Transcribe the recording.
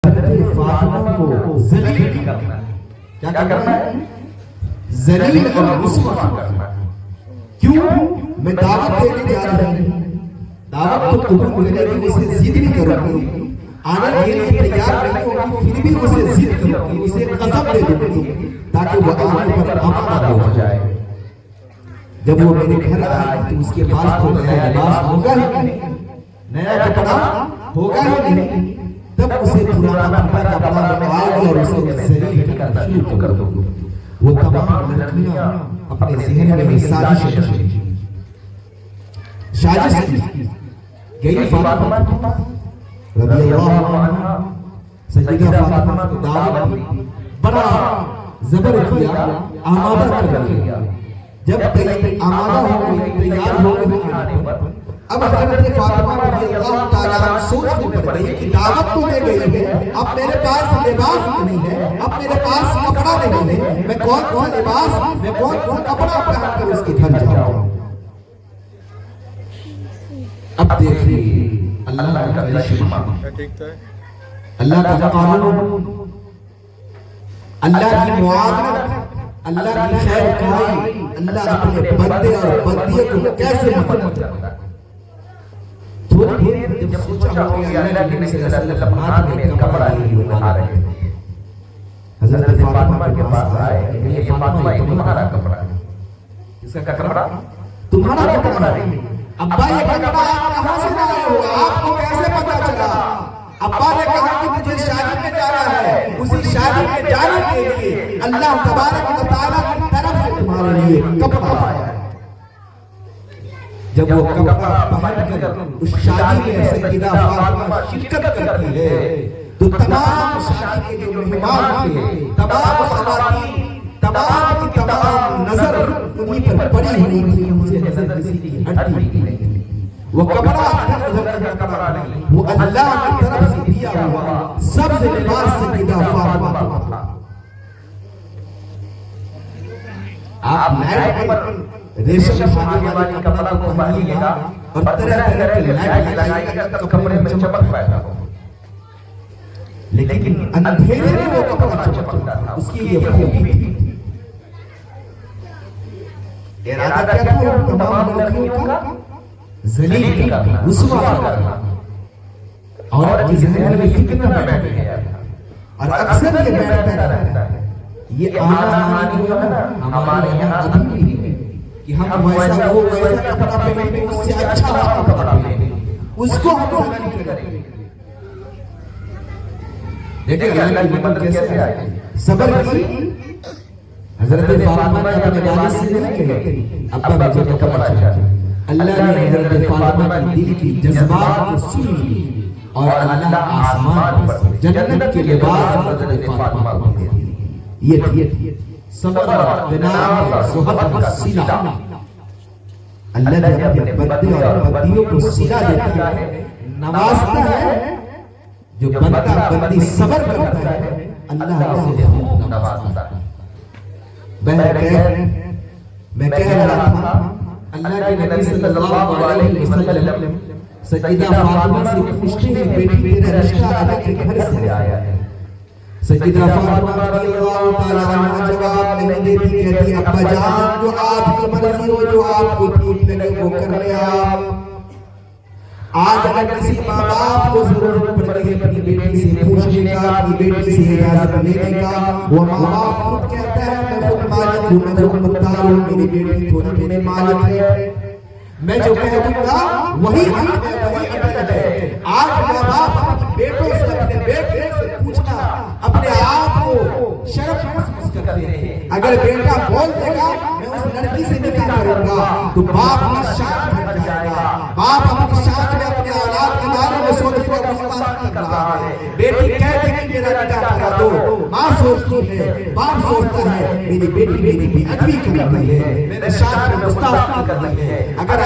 فاطمہ کو ذلیل کرنا ہے. کیا کرنا ہے؟ ذلیل اور رسوا کرنا ہے. کیوں؟ میں دعوت دینے جا رہا ہوں، دعوت تو قبول کرے گی، اسے ضد نہیں کروں گی، آنے کے لیے تیار نہیں ہوگی، پھر بھی اسے ضد کروں گی، اسے قسم دے دوں گی تاکہ وہ آنے پر آمادہ ہو جائے. جب وہ میرے گھر آئے تو اس کے پاس تو نیا لباس ہوگا ہی نہیں، نیا کپڑا ہوگا ہی نہیں، تب اسے پرانا پھٹا کپڑا لگائے گی اور اسے ذلیل کرنا شروع کر دوں گی. وہ تمام لڑکیاں اپنے ذہن میں سازش کی گئی. فاطمہ رضی اللہ عنہ سیدہ فاطمہ کو دعوت دی، بڑا زبر کیا، آمادہ کر لیا. جب آمادہ ہو گئی، تیار ہو گئی، اب حضرت فاطمہ رضی اللہ تعالیٰ عنہ سوچنے پڑ گئی کہ دعوت تو دے گئی ہے، اب میرے پاس لباس نہیں ہے، اب میرے پاس کپڑا نہیں ہے، میں کون سا لباس، میں کون سا کپڑا پہن کر اس کے گھر جاؤں. اب دیکھیے اللہ کا کرشمہ، اللہ کا قانون، اللہ کی معاونت، اللہ کی خیر خواہی، اللہ اپنے بندے اور بندیے کو کیسے مدد کرتا ہے. تھوڑی دیر جب سوچا ہو کہ اللہ کے نبی صلی اللہ علیہ وسلم ہاتھ میں کپڑا لیے آ رہے ہیں، حضرت فاطمہ کے پاس آئے کہ یہ فاطمہ یہ تمہارا کپڑا ہے. اس کا کپڑا تمہارا کپڑا نہیں. ابا یہ کپڑا آپ کہاں سے لائے ہو؟ آپ کو کیسے پتا چلا؟ ابا نے کہا کہ مجھے شادی میں جانا ہے، اسی شادی میں جانے کے لیے اللہ تبارک و تعالیٰ کی طرف سے تمہارے لیے کپڑا آیا ہے. جب وہ کپڑا پہن کر اس شادی میں سیدہ فاطمہ شرکت کرتی ہے تو تمام شادی کے جو مہمان تھے، تمام خواتین، تمام کی تمام نظر انہی پر پڑی ہوئی تھی، ان سے نظر کسی کی ہٹتی نہیں تھی. وہ کپڑا کپڑا نہیں، وہ اللہ کی طرف سے دیا ہوا سبز لباس سیدہ فاطمہ کو تھا. آپ نائٹ پر ریشم دھاگے والی کپڑا کو پہنیے گا اور طرح طرح کے لائٹ لگائیے گا تو کپڑے میں چمک پیدا ہو، لیکن اندھیرے میں وہ کپڑا چمکتا تھا. اس کی یہ خوبی تھی. ارادہ کیا تھا؟ تمام لڑکیوں کا ذلیل کرنا، رسوا کرنا. عورت کی ذہن میں فتنہ بیٹھ گیا اور اکثر یہ بیٹھتا رہتا ہے. یہ آنا جو ہے نا ہمارے یہاں ابھی بھی ہے کہ ہم ویسا وہ ویسا کپڑا پہنیں گے، اس سے اچھا کپڑا پہنیں گے، اس کو ہم ذلیل کریں گے. دیکھیں اللہ کی مدد کیسے آئی. صبر کی حضرت فاطمہ نے اپنے والد سے نہیں کہی ابا مجھے تو کپڑا چاہیے. اللہ نے حضرت فاطمہ کی دل کی جذبات کو سن لی اور اللہ آسمان پر جنت کے لباس حضرت فاطمہ کو دے دی. یہ تھی صبر، بنا صحبت کا صلہ. اللہ جب اپنے بندے اور بندیوں کو صلہ دیتا ہے، نوازتا ہے، جو بندہ بندی صبر کرتا ہے اللہ اسے خوب نوازتا ہے. میں کہہ رہا تھا اللہ کے نبی صلی اللہ علیہ وسلم سیدہ فاطمہ سے پوچھتے ہیں بیٹی تیرا رشتہ اللہ کے گھر سے آیا ہے. سیدہ فاطمہ رضی اللہ تعالیٰ عنہ جواب نہیں دیتی، کہتی ابا جان جو آپ کی مرضی ہو، جو آپ کو ٹھیک لگے وہ کر لیں. آج اگر کسی ماں باپ کو ضرورت پڑتی ہے اپنی بیٹی سے پوچھنے کا، اپنی بیٹی سے اجازت لینے کا، وہ ماں باپ خود کہتا ہے میں خود مالک ہوں، میں خود مختار ہوں، میری بیٹی تھوڑی میرے مالک ہے، میں جو کہہ دوں گا وہی حق ہے، وہی عدل ہے. آج ماں باپ اپنی بیٹوں سے، اپنے بیٹے سے پوچھنا اپنے آپ کو شرف محسوس کرتے ہیں. اگر بیٹا بول دے گا میں اس لڑکی سے نکاح کروں گا تو باپ کا شان گھٹ جائے گا. باپ اپنی شان میں اپنے اولاد کے بارے میں سوچے گا مستقبل کر رہا ہے. بیٹی کہہ دے کہ میرا نکاح کرا دو، ماں سوچتی ہے، باپ سوچتا ہے میری بیٹی میری بے ادبی کر رہی ہے، میرے شان میں مستقبل کر رہی ہے. اگر